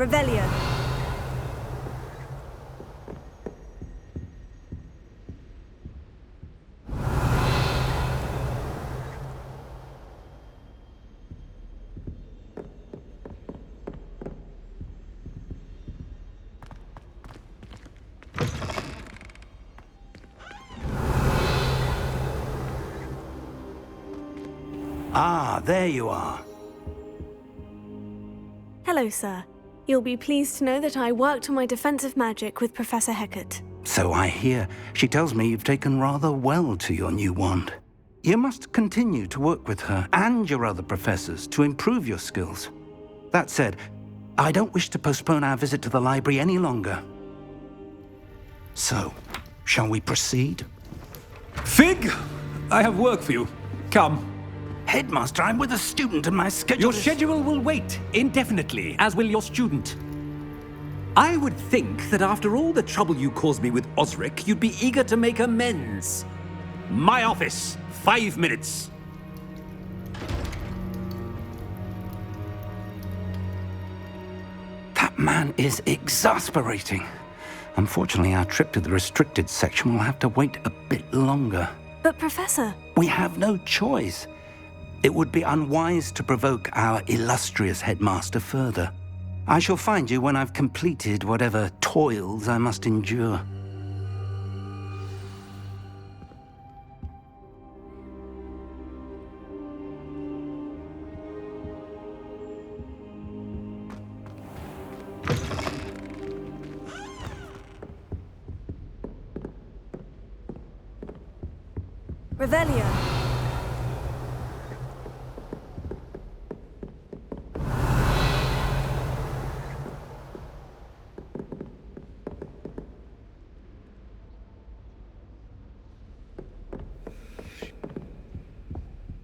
Revelio. Ah, there you are. Hello, sir. You'll be pleased to know that I worked on my defensive magic with Professor Hecat. So I hear. She tells me you've taken rather well to your new wand. You must continue to work with her and your other professors to improve your skills. That said, I don't wish to postpone our visit to the library any longer. So, shall we proceed? Fig! I have work for you. Come. Headmaster, I'm with a student and my schedule Your is... schedule will wait indefinitely, as will your student. I would think that after all the trouble you caused me with Osric, you'd be eager to make amends. My office, 5 minutes. That man is exasperating. Unfortunately, our trip to the restricted section will have to wait a bit longer. But, Professor... We have no choice. It would be unwise to provoke our illustrious headmaster further. I shall find you when I've completed whatever toils I must endure. Revelio.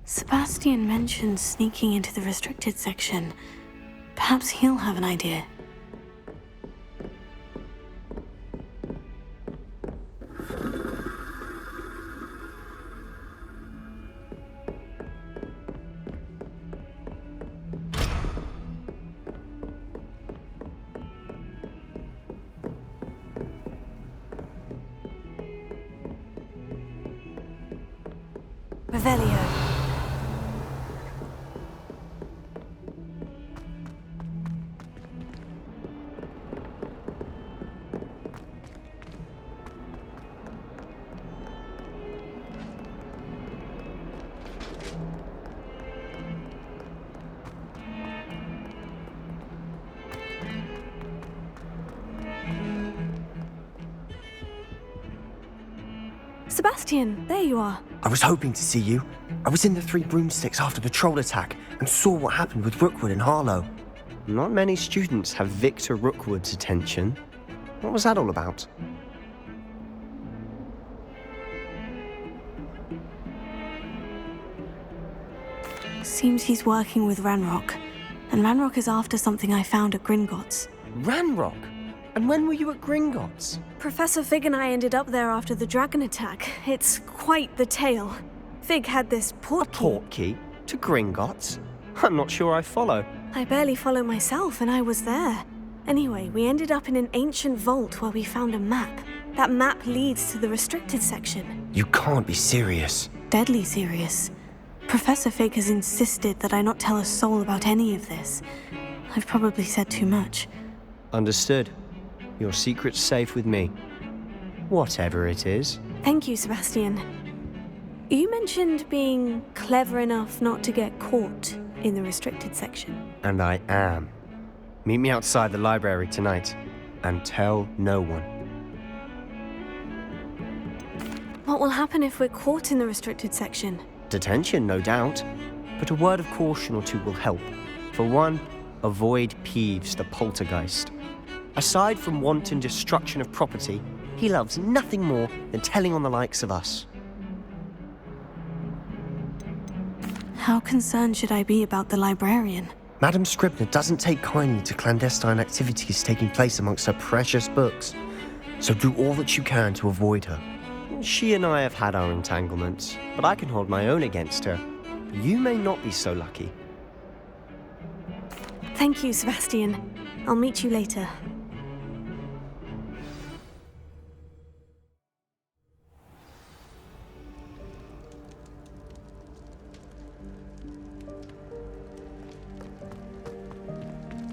Sebastian mentioned sneaking into the restricted section. Perhaps he'll have an idea. Revelio. Sebastian, there you are. I was hoping to see you. I was in the Three Broomsticks after the troll attack and saw what happened with Rookwood and Harlow. Not many students have Victor Rookwood's attention. What was that all about? Seems he's working with Ranrock. And Ranrock is after something I found at Gringotts. Ranrock? And when were you at Gringotts? Professor Fig and I ended up there after the dragon attack. It's quite the tale. Fig had this portkey. Portkey? To Gringotts? I'm not sure I follow. I barely follow myself, and I was there. Anyway, we ended up in an ancient vault where we found a map. That map leads to the restricted section. You can't be serious. Deadly serious. Professor Fig has insisted that I not tell a soul about any of this. I've probably said too much. Understood. Your secret's safe with me. Whatever it is. Thank you, Sebastian. You mentioned being clever enough not to get caught in the restricted section. And I am. Meet me outside the library tonight. And tell no one. What will happen if we're caught in the restricted section? Detention, no doubt. But a word of caution or two will help. For one, avoid Peeves the poltergeist. Aside from wanton destruction of property, he loves nothing more than telling on the likes of us. How concerned should I be about the librarian? Madam Scribner doesn't take kindly to clandestine activities taking place amongst her precious books. So do all that you can to avoid her. She and I have had our entanglements, but I can hold my own against her. You may not be so lucky. Thank you, Sebastian. I'll meet you later.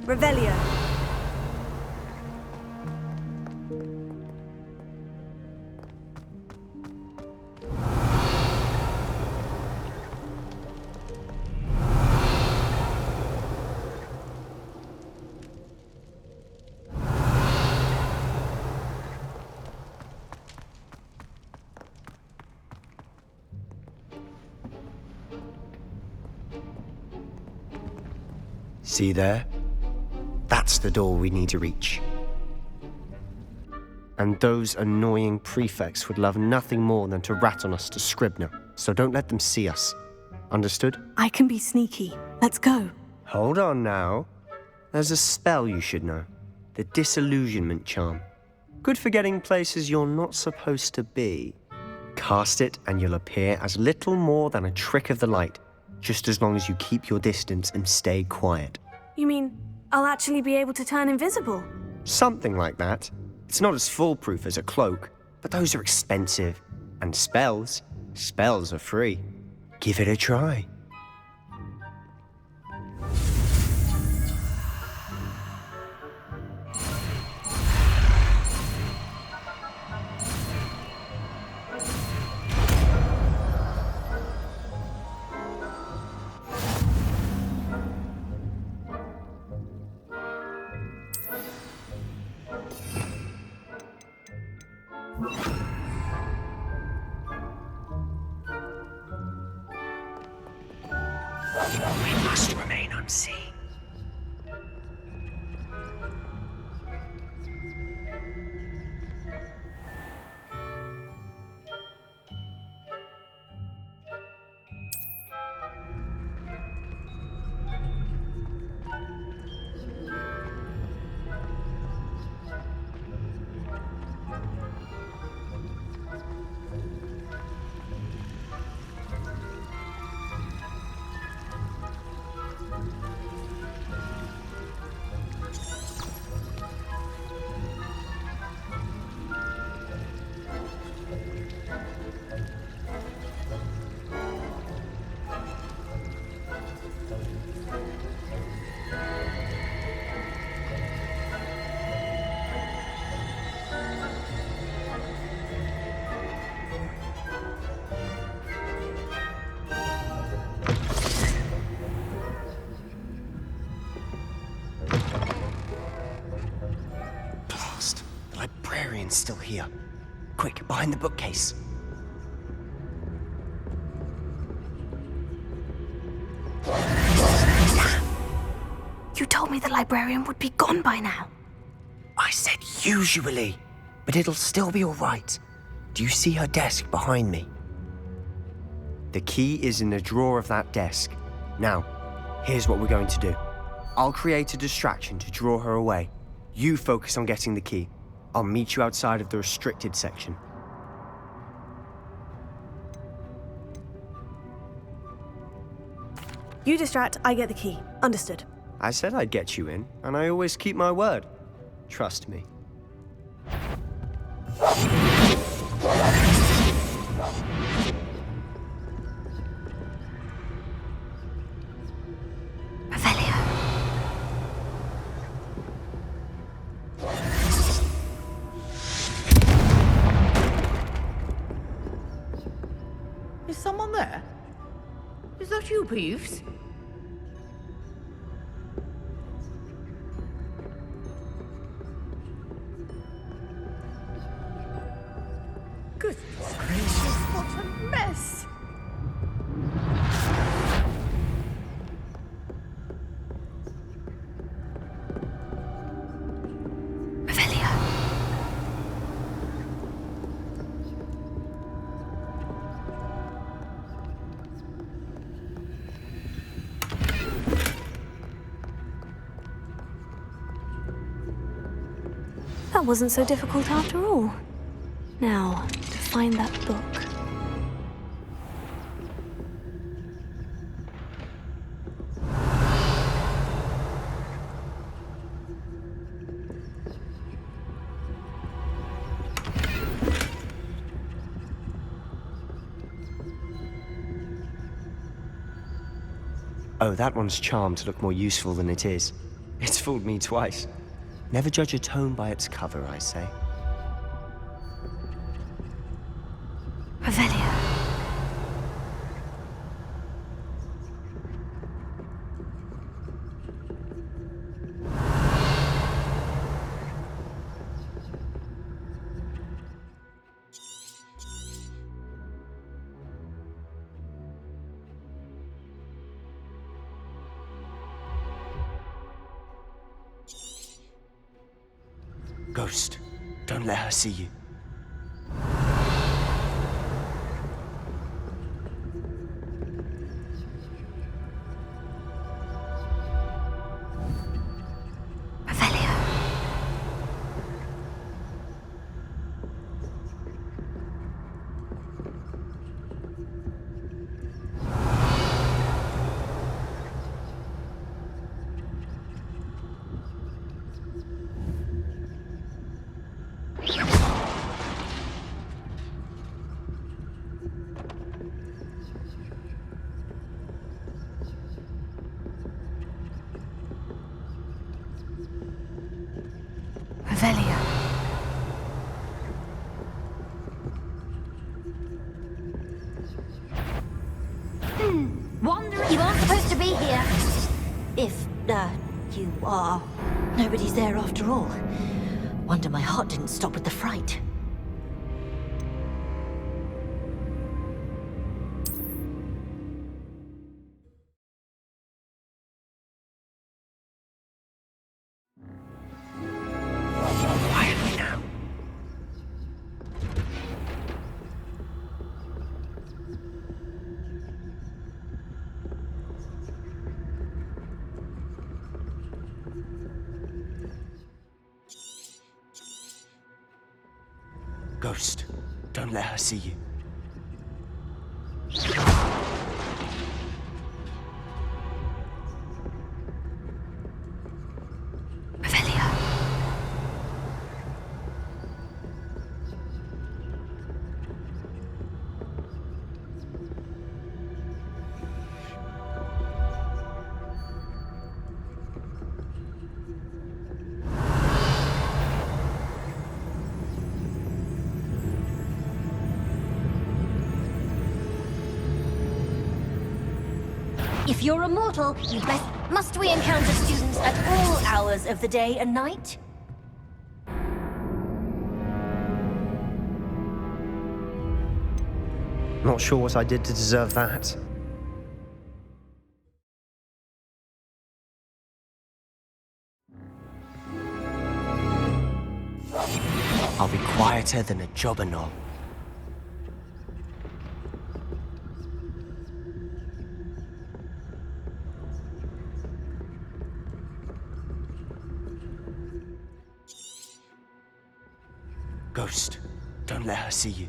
Revelio. See there? That's the door we need to reach. And those annoying prefects would love nothing more than to rat on us to Scribner, so don't let them see us. Understood? I can be sneaky. Let's go. Hold on now. There's a spell you should know. The Disillusionment Charm. Good for getting places you're not supposed to be. Cast it and you'll appear as little more than a trick of the light, just as long as you keep your distance and stay quiet. You mean I'll actually be able to turn invisible? Something like that. It's not as foolproof as a cloak, but those are expensive. And spells are free. Give it a try. We must remain unseen. Still here. Quick, behind the bookcase. You told me the librarian would be gone by now. I said usually, but it'll still be all right. Do you see her desk behind me? The key is in the drawer of that desk. Now, here's what we're going to do. I'll create a distraction to draw her away. You focus on getting the key. I'll meet you outside of the restricted section. You distract, I get the key. Understood. I said I'd get you in, and I always keep my word. Trust me. Revelio. Is someone there? Is that you, Peeves? Goodness gracious, what a mess! Revelio. That wasn't so difficult after all. Now, to find that book. Oh, that one's charmed to look more useful than it is. It's fooled me twice. Never judge a tome by its cover, I say. Revelio. Ghost, don't let her see you. Revelio. Revelio. Wandering. You aren't supposed to be here. If, you are. Nobody's there after all. Wonder my heart didn't stop with the fright. Quietly now. Ghost, don't let her see you. Revelio. If you're immortal, you best... Must we encounter students at all hours of the day and night? Not sure what I did to deserve that. I'll be quieter than a jobberknoll. Ghost, don't let her see you.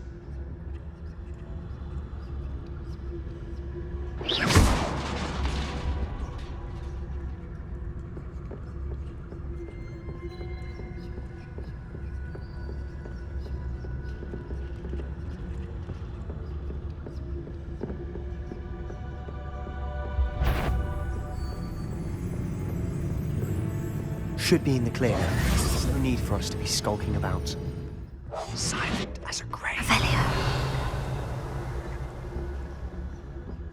Should be in the clear now. No need for us to be skulking about. Silent as a grave. Revelio.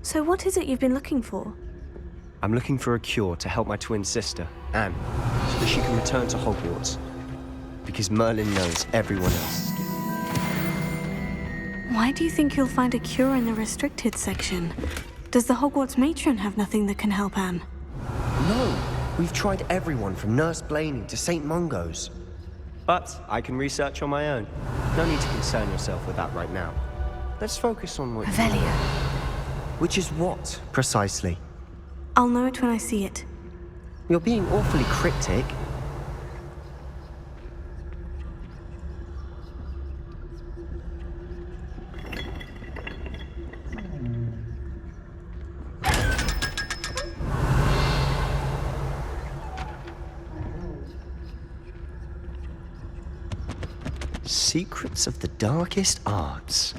So what is it you've been looking for? I'm looking for a cure to help my twin sister, Anne, so that she can return to Hogwarts. Because Merlin knows everyone else. Why do you think you'll find a cure in the restricted section? Does the Hogwarts matron have nothing that can help Anne? No, we've tried everyone from Nurse Blaney to St. Mungo's. But I can research on my own. No need to concern yourself with that right now. Let's focus on what... Revelio. Which is what, precisely? I'll know it when I see it. You're being awfully cryptic. Secrets of the darkest arts.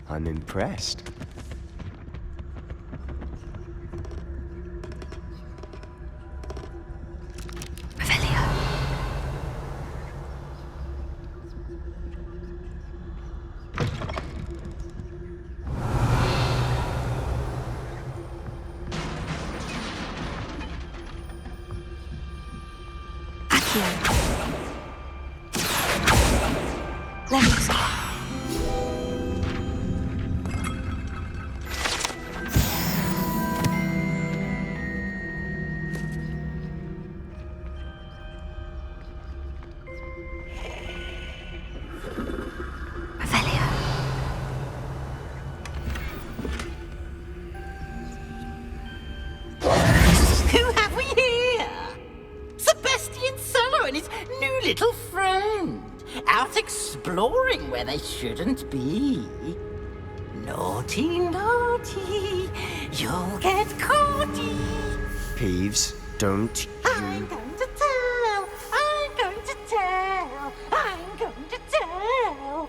I'm impressed. Accio. Leviosa. Revelio. Who have we here? Sebastian Sallow and his new little friend. Out exploring where they shouldn't be. Naughty, naughty. You'll get caughty. Peeves, don't I'm you... going to tell. I'm going to tell. I'm going to tell.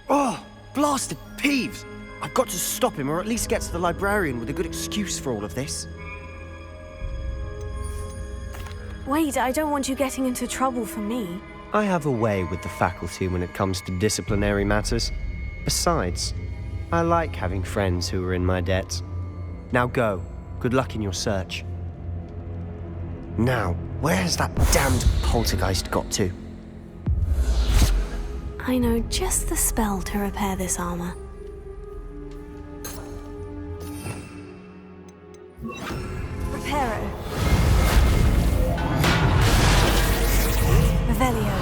Oh, blasted Peeves! I've got to stop him, or at least get to the librarian with a good excuse for all of this. Wait, I don't want you getting into trouble for me. I have a way with the faculty when it comes to disciplinary matters. Besides, I like having friends who are in my debt. Now go. Good luck in your search. Now, where's that damned poltergeist got to? I know just the spell to repair this armor. Reparo. Revelio.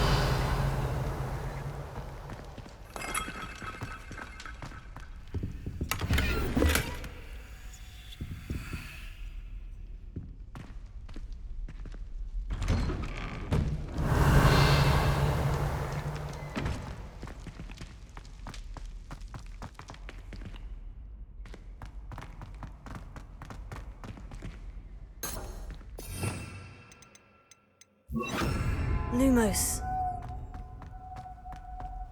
Lumos.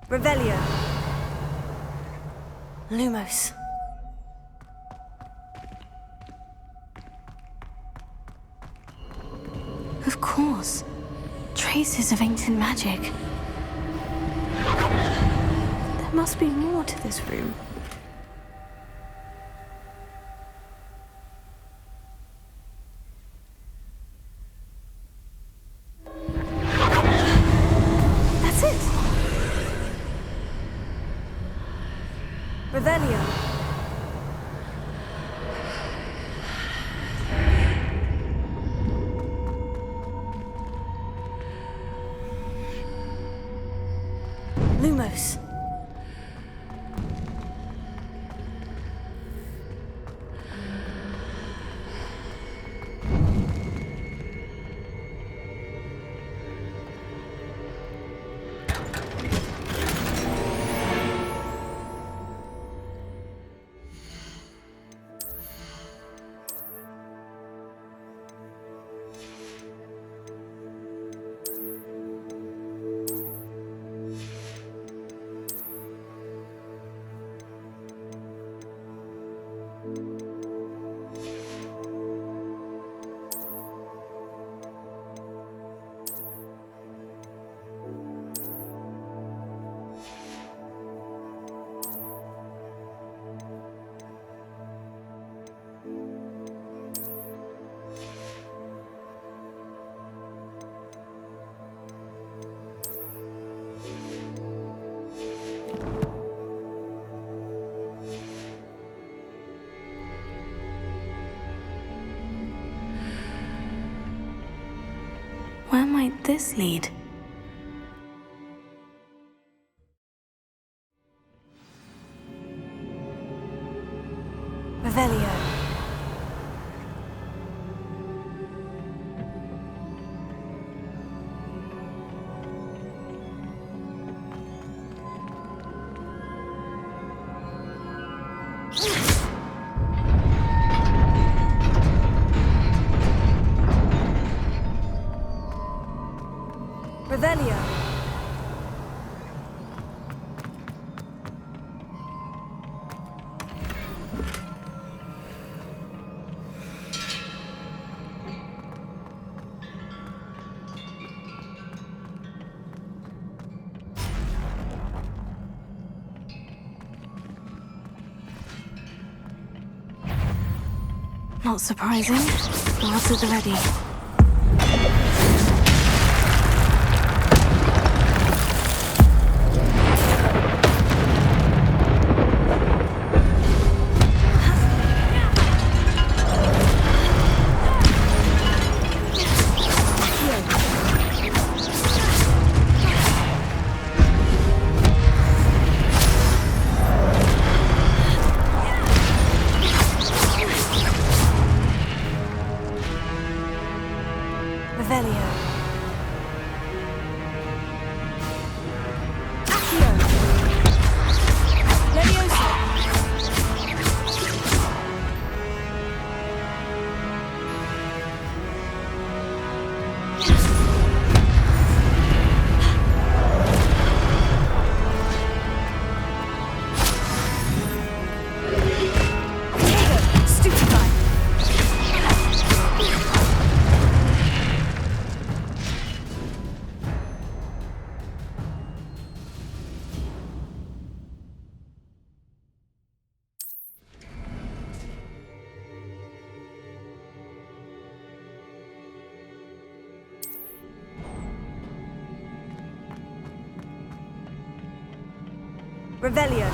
Revelio. Lumos. Of course. Traces of ancient magic. There must be more to this room. That's it. Revelio. Lumos. Where might this lead? Revelio. Revelio. Not surprising. The odds are ready. Revelio.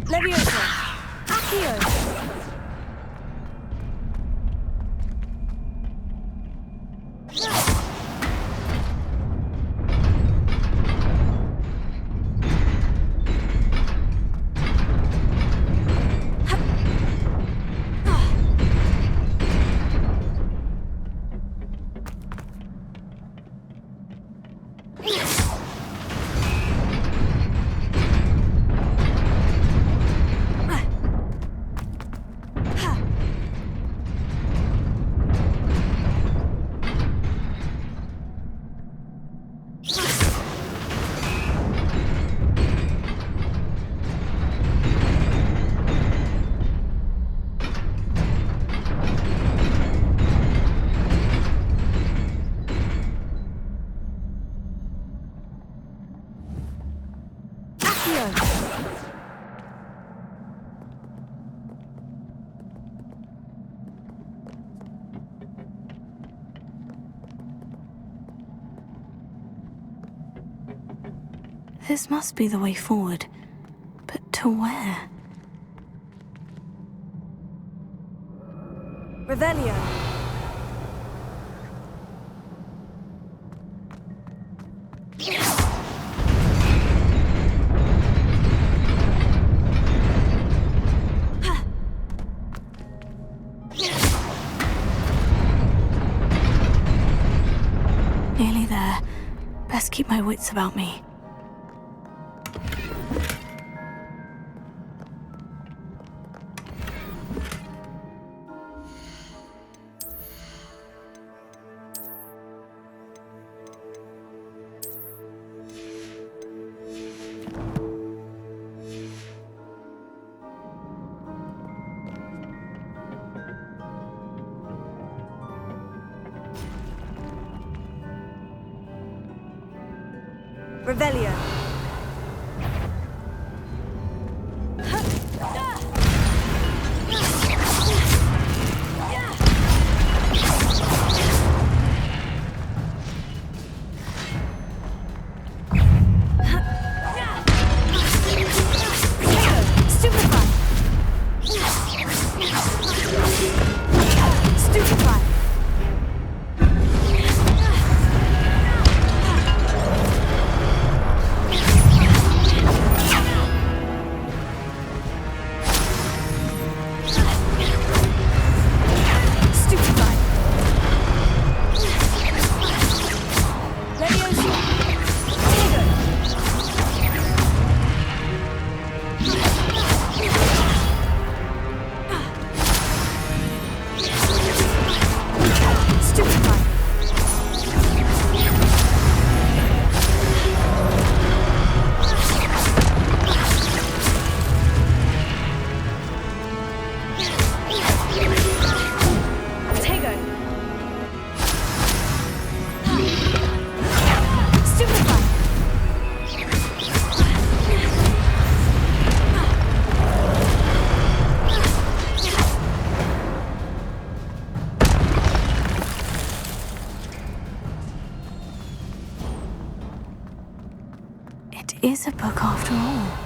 Leviosa! Accio! This must be the way forward. But to where? Revelio. Nearly there. Best keep my wits about me. Revelio. It is a book after all.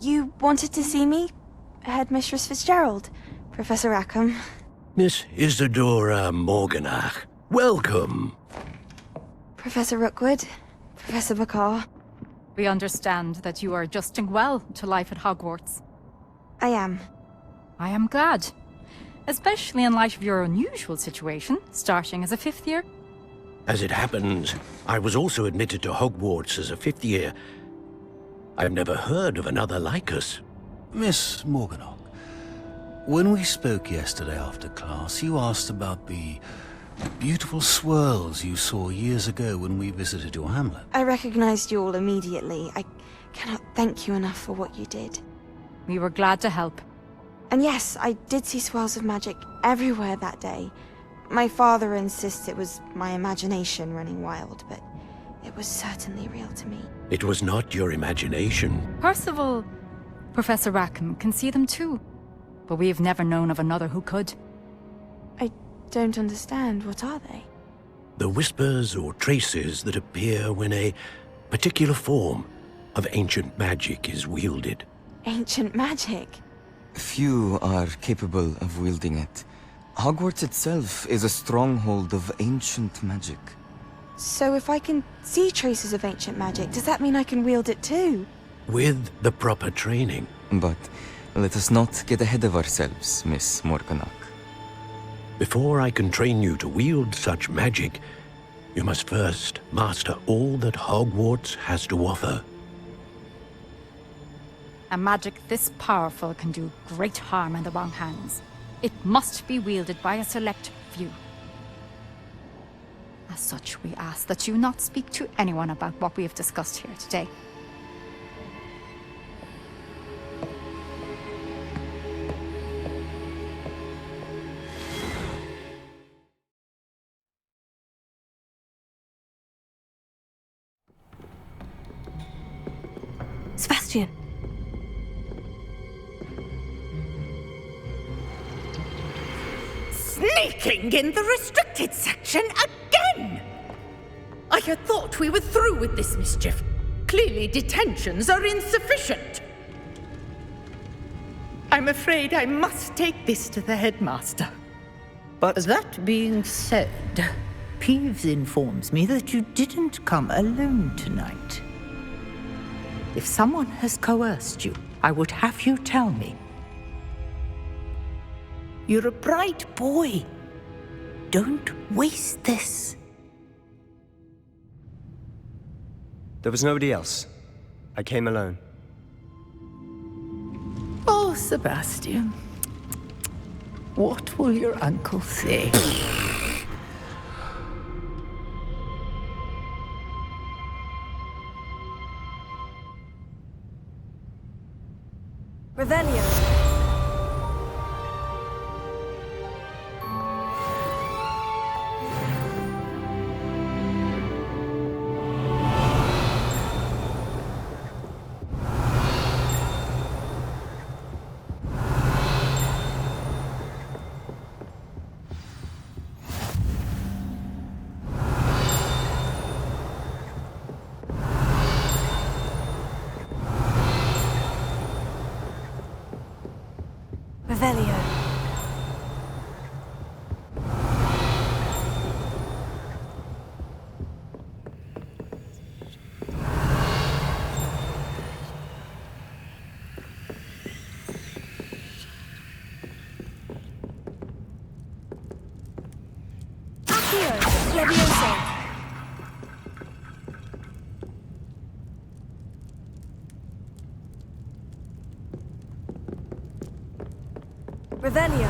You wanted to see me? Headmistress Fitzgerald, Professor Rackham. Miss Isadora Morganach, welcome. Professor Rookwood, Professor Bakar. We understand that you are adjusting well to life at Hogwarts. I am. I am glad. Especially in light of your unusual situation, starting as a 5th year. As it happens, I was also admitted to Hogwarts as a 5th year. I've never heard of another like us. Miss Morganach, when we spoke yesterday after class, you asked about the beautiful swirls you saw years ago when we visited your hamlet. I recognized you all immediately. I cannot thank you enough for what you did. We were glad to help. And yes, I did see swirls of magic everywhere that day. My father insists it was my imagination running wild, but it was certainly real to me. It was not your imagination. Percival, Professor Rackham can see them too. But we have never known of another who could. I don't understand. What are they? The whispers or traces that appear when a particular form of ancient magic is wielded. Ancient magic? Few are capable of wielding it. Hogwarts itself is a stronghold of ancient magic. So if I can see traces of ancient magic, does that mean I can wield it too? With the proper training. But let us not get ahead of ourselves, Miss Morganach. Before I can train you to wield such magic, you must first master all that Hogwarts has to offer. A magic this powerful can do great harm in the wrong hands. It must be wielded by a select few. As such, we ask that you not speak to anyone about what we have discussed here today. Sebastian! Sneaking in the restricted section again! I had thought we were through with this mischief. Clearly detentions are insufficient. I'm afraid I must take this to the headmaster. But that being said, Peeves informs me that you didn't come alone tonight. If someone has coerced you, I would have you tell me. You're a bright boy. Don't waste this. There was nobody else. I came alone. Oh, Sebastian. What will your uncle say? Revelio. Revelio. Accio, Levioso. Revelio.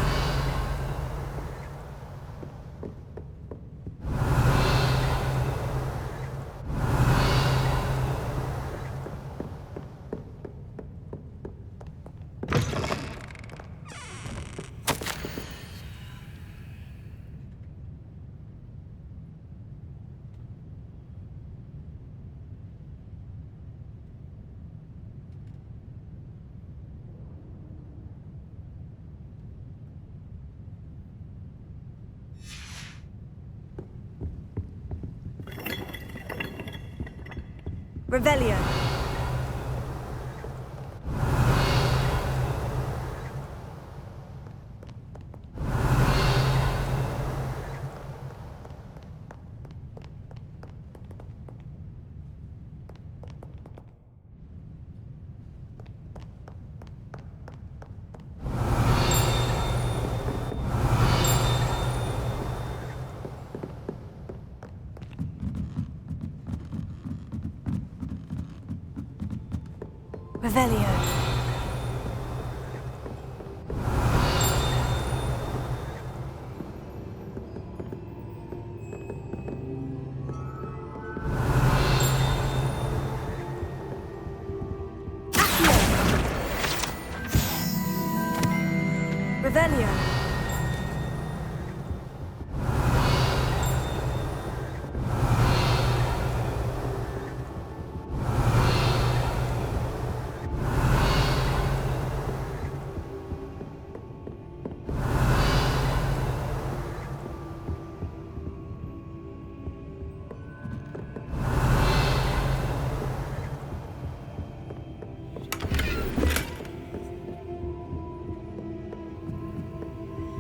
Revelio. Revelio. Revelio.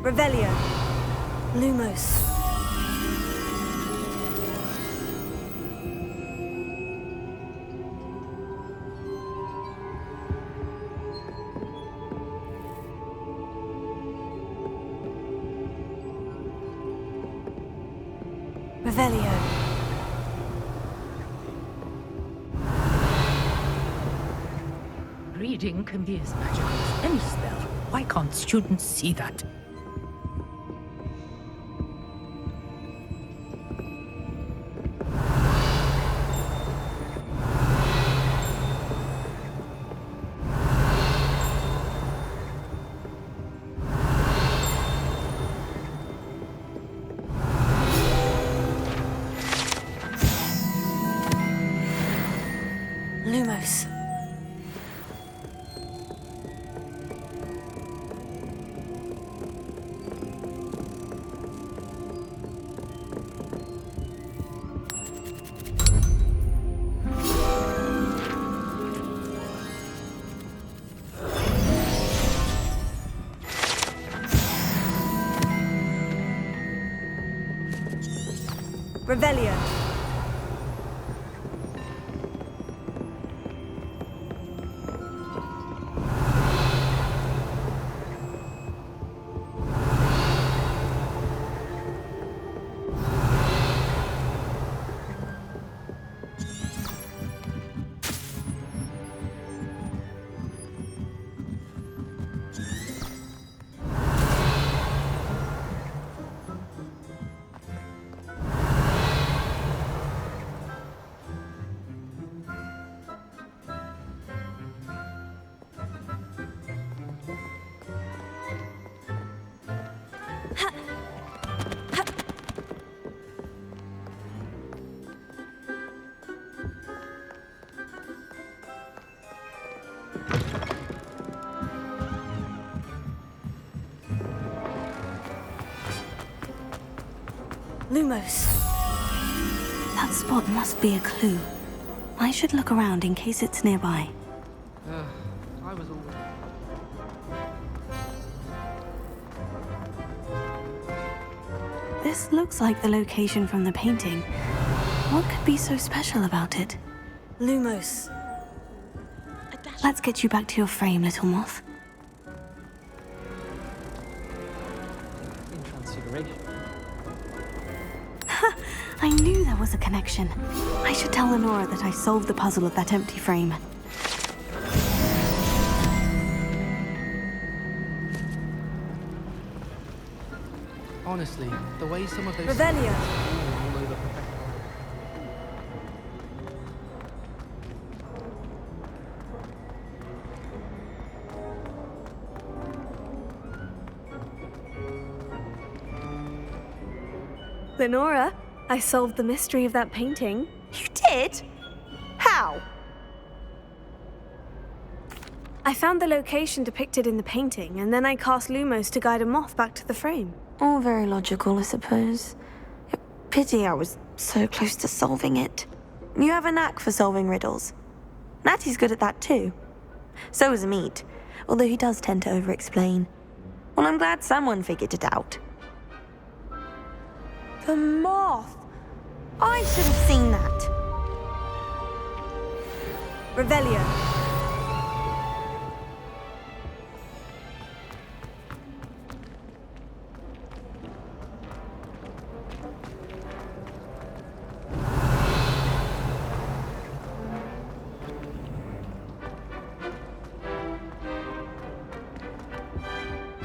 Revelio. Lumos. Revelio. Reading can be as magical as any spell. Why can't students see that? Lumos. Revelio. Lumos. That spot must be a clue. I should look around in case it's nearby. I was all... This looks like the location from the painting. What could be so special about it? Lumos. Let's get you back to your frame, little moth. in Transfiguration. I knew there was a connection. I should tell Lenora that I solved the puzzle of that empty frame. Honestly, the way some of those... Revelio. all over Lenora, I solved the mystery of that painting. You did? How? I found the location depicted in the painting, and then I cast Lumos to guide a moth back to the frame. All very logical, I suppose. Pity I was so close to solving it. You have a knack for solving riddles. Natty's good at that too. So is Amit, although he does tend to over-explain. Well, I'm glad someone figured it out. The moth! I should have seen that. Revelio.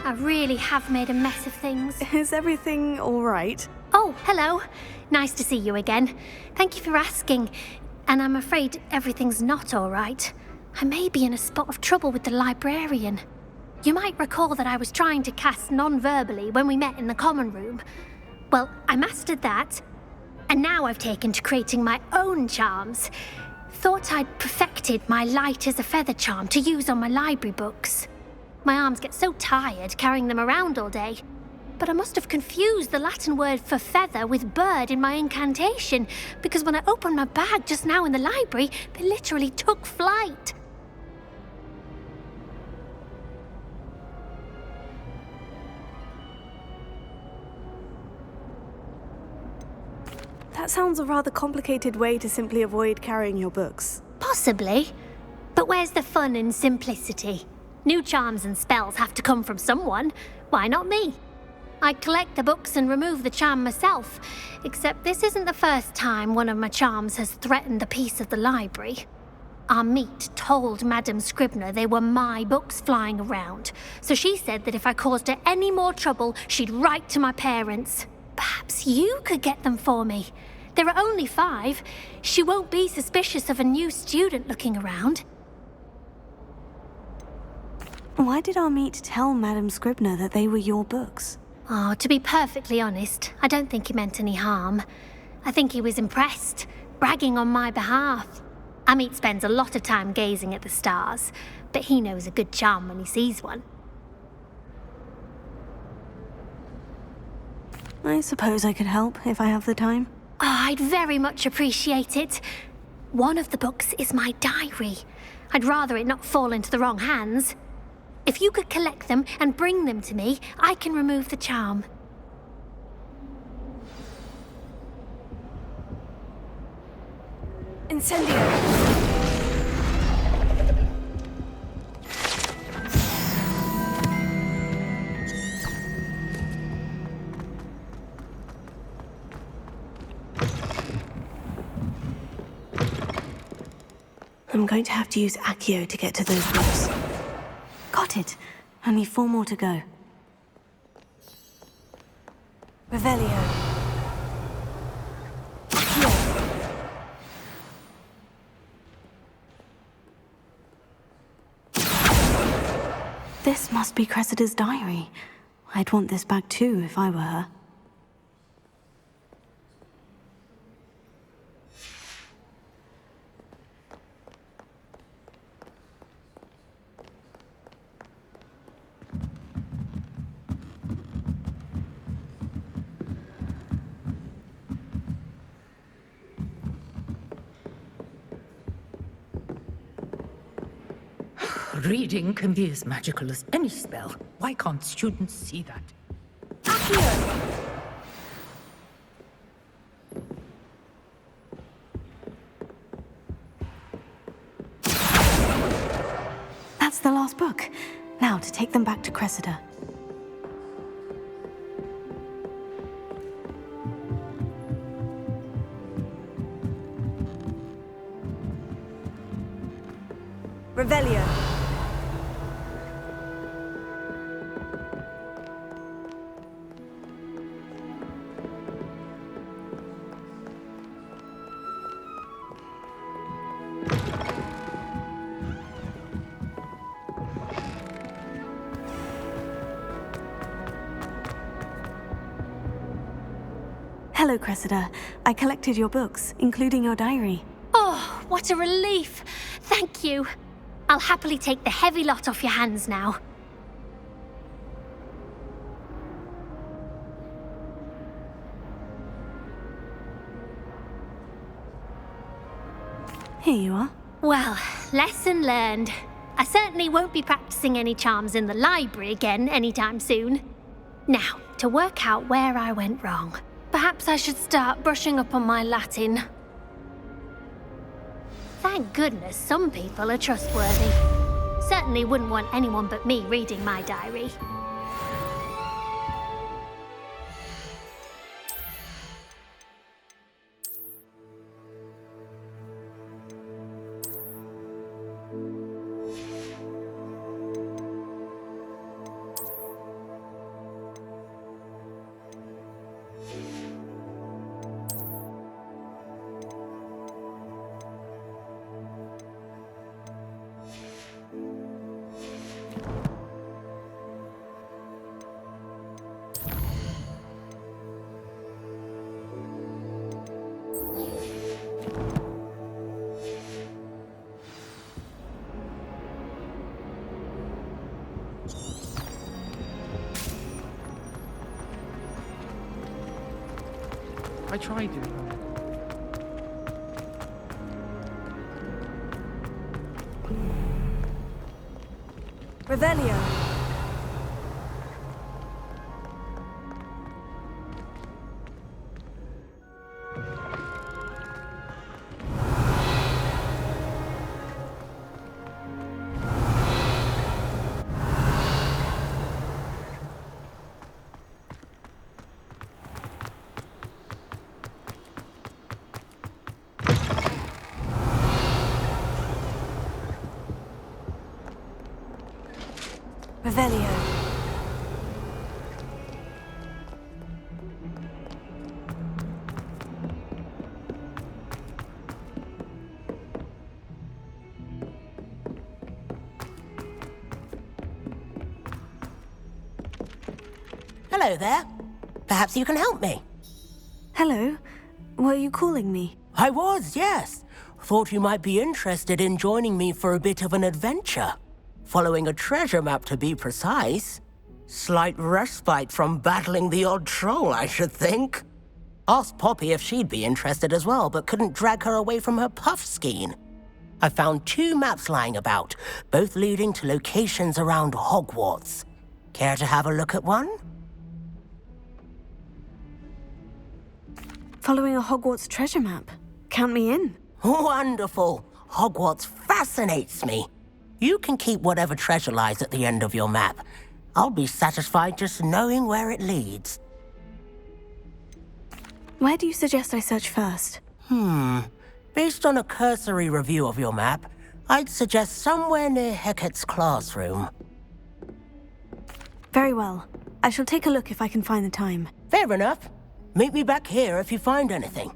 I really have made a mess of things. Is everything all right? Oh, hello. Nice to see you again. Thank you for asking. And I'm afraid everything's not all right. I may be in a spot of trouble with the librarian. You might recall that I was trying to cast non-verbally when we met in the common room. Well, I mastered that, and now I've taken to creating my own charms. Thought I'd perfected my light as a feather charm to use on my library books. My arms get so tired carrying them around all day. But I must have confused the Latin word for feather with bird in my incantation, because when I opened my bag just now in the library, they literally took flight. That sounds a rather complicated way to simply avoid carrying your books. Possibly. But where's the fun in simplicity? New charms and spells have to come from someone. Why not me? I collect the books and remove the charm myself, except this isn't the first time one of my charms has threatened the peace of the library. Our meet told Madame Scribner they were my books flying around, so she said that if I caused her any more trouble, she'd write to my parents. Perhaps you could get them for me. There are only 5. She won't be suspicious of a new student looking around. Why did our meet tell Madame Scribner that they were your books? Oh, to be perfectly honest, I don't think he meant any harm. I think he was impressed, bragging on my behalf. Amit spends a lot of time gazing at the stars, but he knows a good charm when he sees one. I suppose I could help if I have the time. Oh, I'd very much appreciate it. One of the books is my diary. I'd rather it not fall into the wrong hands. If you could collect them and bring them to me, I can remove the charm. Incendio! I'm going to have to use Accio to get to those books. Got it. Only 4 more to go. Revelio. Accio. This must be Cressida's diary. I'd want this back too if I were her. Reading can be as magical as any spell. Why can't students see that? That's the last book. Now to take them back to Cressida. Revelio. Hello, Cressida. I collected your books, including your diary. Oh, what a relief! Thank you. I'll happily take the heavy lot off your hands now. Here you are. Well, lesson learned. I certainly won't be practicing any charms in the library again anytime soon. Now, to work out where I went wrong. Perhaps I should start brushing up on my Latin. Thank goodness some people are trustworthy. Certainly wouldn't want anyone but me reading my diary. I tried to. Revelio. Revelio. Hello there. Perhaps you can help me. Hello. Were you calling me? I was, yes. Thought you might be interested in joining me for a bit of an adventure. Following a treasure map, to be precise. Slight respite from battling the odd troll, I should think. Asked Poppy if she'd be interested as well, but couldn't drag her away from her puff skein. I found 2 maps lying about, both leading to locations around Hogwarts. Care to have a look at one? Following a Hogwarts treasure map. Count me in. Wonderful. Hogwarts fascinates me. You can keep whatever treasure lies at the end of your map. I'll be satisfied just knowing where it leads. Where do you suggest I search first? Based on a cursory review of your map, I'd suggest somewhere near Hecat's classroom. Very well. I shall take a look if I can find the time. Fair enough. Meet me back here if you find anything.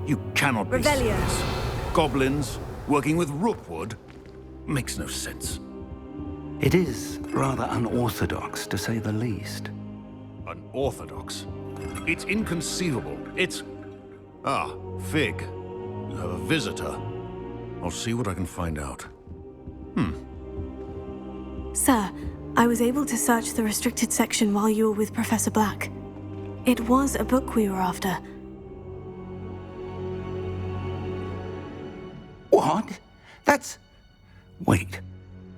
You cannot be Revelio. serious. Goblins working with Rookwood makes no sense. It is rather unorthodox, to say the least. Unorthodox? It's inconceivable. It's... Ah, Fig. You have a visitor. I'll see what I can find out. Sir, I was able to search the restricted section while you were with Professor Black. It was a book we were after. What? That's... Wait.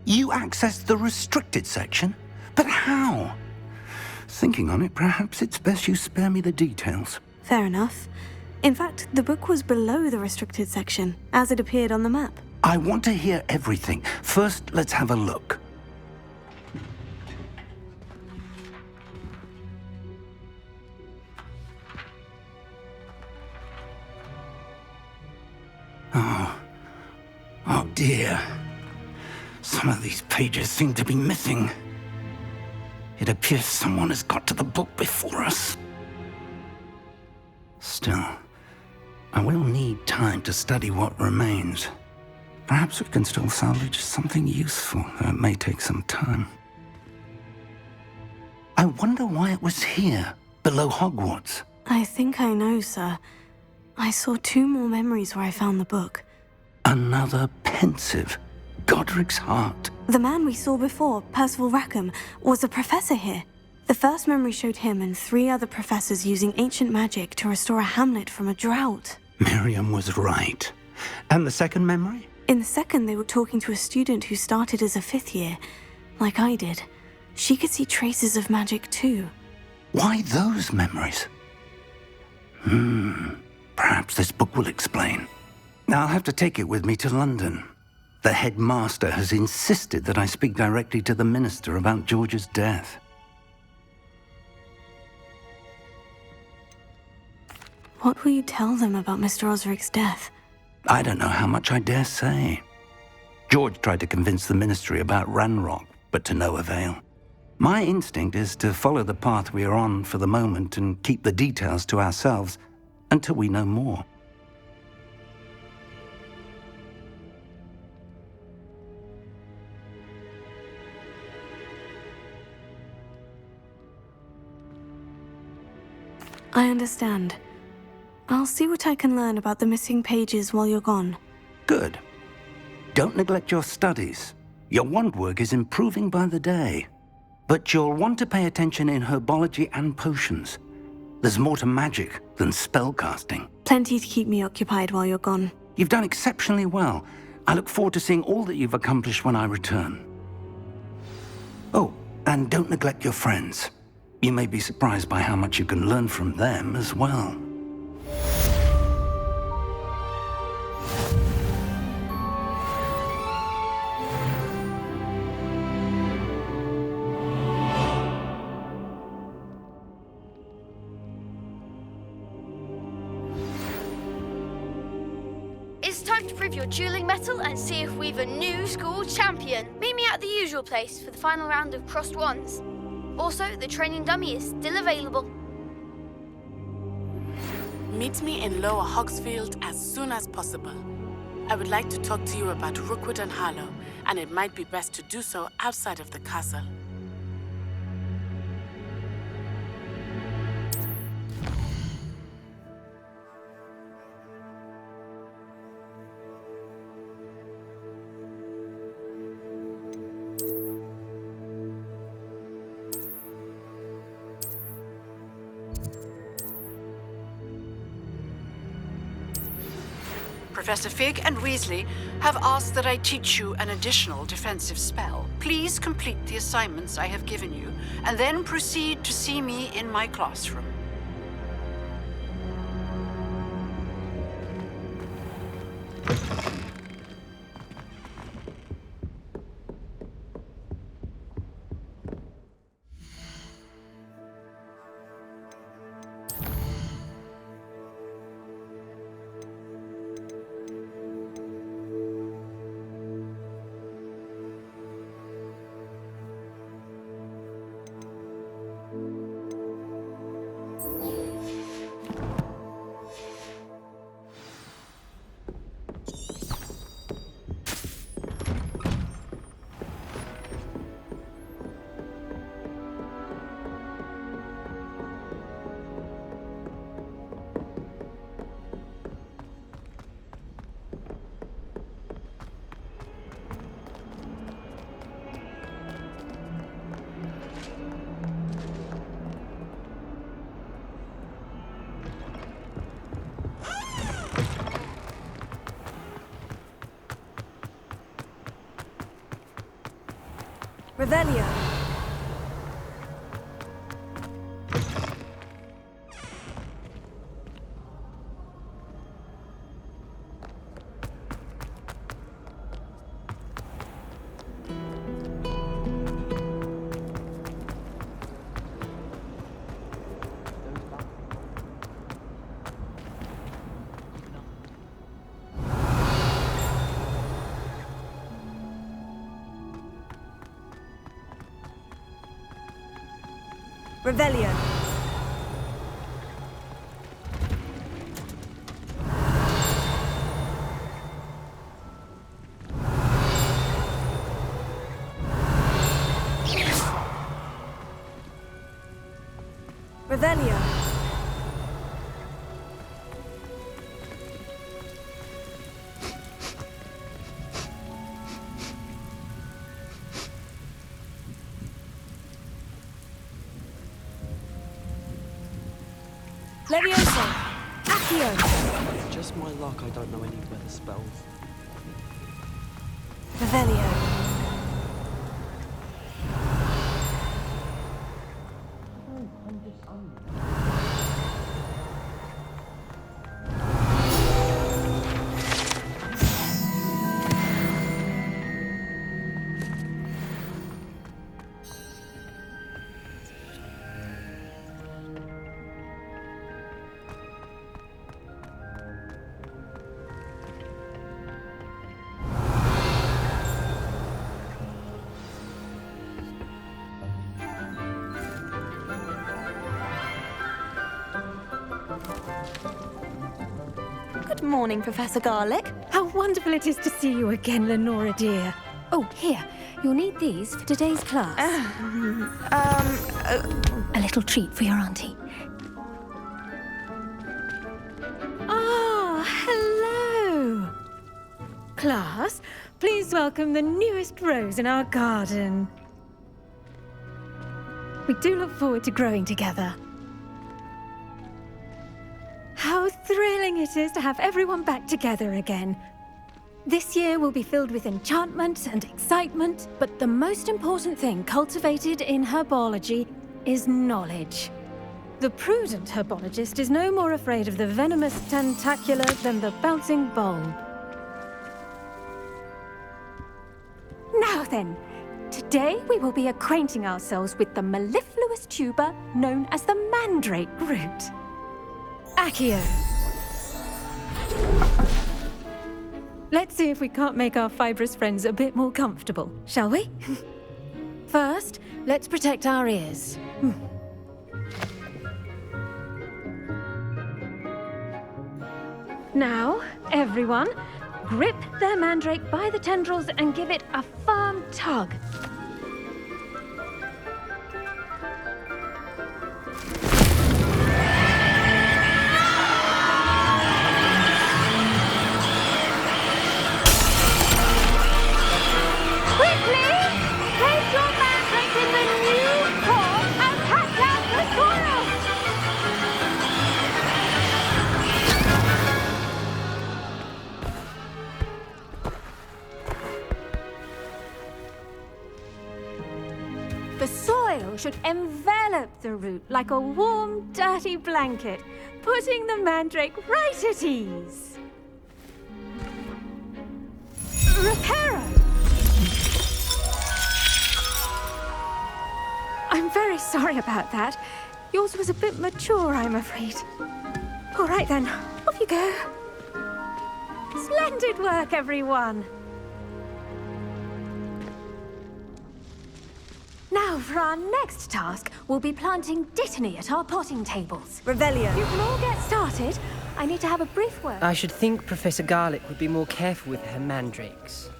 You accessed the restricted section? But how? Thinking on it, perhaps it's best you spare me the details. Fair enough. In fact, the book was below the restricted section, as it appeared on the map. I want to hear everything. First, let's have a look. Oh dear. Some of these pages seem to be missing. It appears someone has got to the book before us. Still, I will need time to study what remains. Perhaps we can still salvage something useful, though it may take some time. I wonder why it was here, below Hogwarts. I think I know, sir. I saw 2 more memories where I found the book. Another pensive. Godric's heart. The man we saw before, Percival Rackham, was a professor here. The first memory showed him and 3 other professors using ancient magic to restore a hamlet from a drought. Miriam was right. And the second memory? In the second, they were talking to a student who started as a 5th year, like I did. She could see traces of magic too. Why those memories? Perhaps this book will explain. I'll have to take it with me to London. The headmaster has insisted that I speak directly to the minister about George's death. What will you tell them about Mr. Osric's death? I don't know how much I dare say. George tried to convince the ministry about Ranrock, but to no avail. My instinct is to follow the path we are on for the moment and keep the details to ourselves until we know more. I understand. I'll see what I can learn about the missing pages while you're gone. Good. Don't neglect your studies. Your wand work is improving by the day. But you'll want to pay attention in herbology and potions. There's more to magic than spellcasting. Plenty to keep me occupied while you're gone. You've done exceptionally well. I look forward to seeing all that you've accomplished when I return. Oh, and don't neglect your friends. You may be surprised by how much you can learn from them as well. It's time to prove your dueling mettle and see if we've a new school champion. Meet me at the usual place for the final round of crossed wands. Also, the training dummy is still available. Meet me in Lower Hogsfield as soon as possible. I would like to talk to you about Rookwood and Harlow, and it might be best to do so outside of the castle. Professor Fig and Weasley have asked that I teach you an additional defensive spell. Please complete the assignments I have given you, and then proceed to see me in my classroom. Revelio. Revelio. Revelio. Levioso! Accio! Just my luck, I don't know any weather spells. Revelio. Good morning, Professor Garlick. How wonderful it is to see you again, Lenora dear. Oh, here. You'll need these for today's class. A little treat for your auntie. Ah, hello. Class, please welcome the newest rose in our garden. We do look forward to growing together. How thrilling it is to have everyone back together again. This year will be filled with enchantment and excitement, but the most important thing cultivated in herbology is knowledge. The prudent herbologist is no more afraid of the venomous tentacula than the bouncing bulb. Now then, today we will be acquainting ourselves with the mellifluous tuber known as the mandrake root. Accio. Let's see if we can't make our fibrous friends a bit more comfortable, shall we? First, let's protect our ears. Now, everyone, grip their mandrake by the tendrils and give it a firm tug. The soil should envelop the root like a warm, dirty blanket, putting the mandrake right at ease. Reparo! I'm very sorry about that. Yours was a bit mature, I'm afraid. All right then, off you go. Splendid work, everyone! Now, for our next task, we'll be planting Dittany at our potting tables. Revelio. You can all get started. I need to have a brief word. I should think Professor Garlick would be more careful with her mandrakes.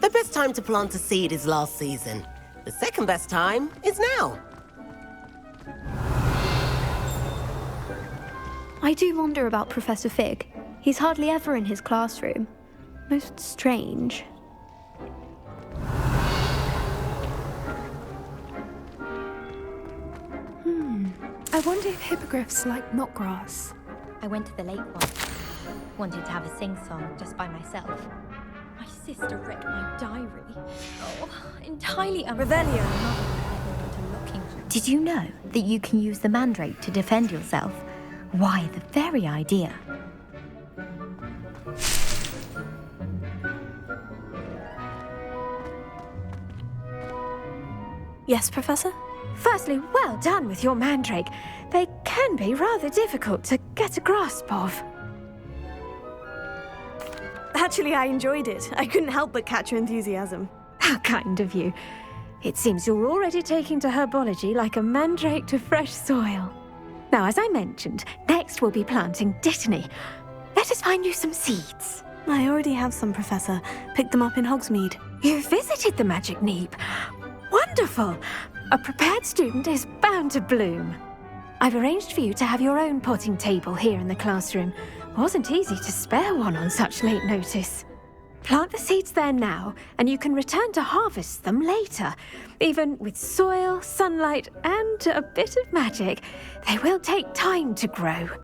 The best time to plant a seed is last season. The second best time is now. I do wonder about Professor Fig. He's hardly ever in his classroom. Most strange. I wonder if hippogriffs like knotgrass. I went to the lake once. Wanted to have a sing-song just by myself. My sister read my diary. Oh, entirely Revelio. Did you know that you can use the mandrake to defend yourself? Why, the very idea. Yes, Professor? Firstly, well done with your mandrake. They can be rather difficult to get a grasp of. Actually, I enjoyed it. I couldn't help but catch your enthusiasm. How kind of you. It seems you're already taking to herbology like a mandrake to fresh soil. Now, as I mentioned, next we'll be planting Dittany. Let us find you some seeds. I already have some, Professor. Picked them up in Hogsmeade. You visited the Magic Neep. Wonderful! A prepared student is bound to bloom. I've arranged for you to have your own potting table here in the classroom. Wasn't easy to spare one on such late notice. Plant the seeds there now, and you can return to harvest them later. Even with soil, sunlight, and a bit of magic, they will take time to grow.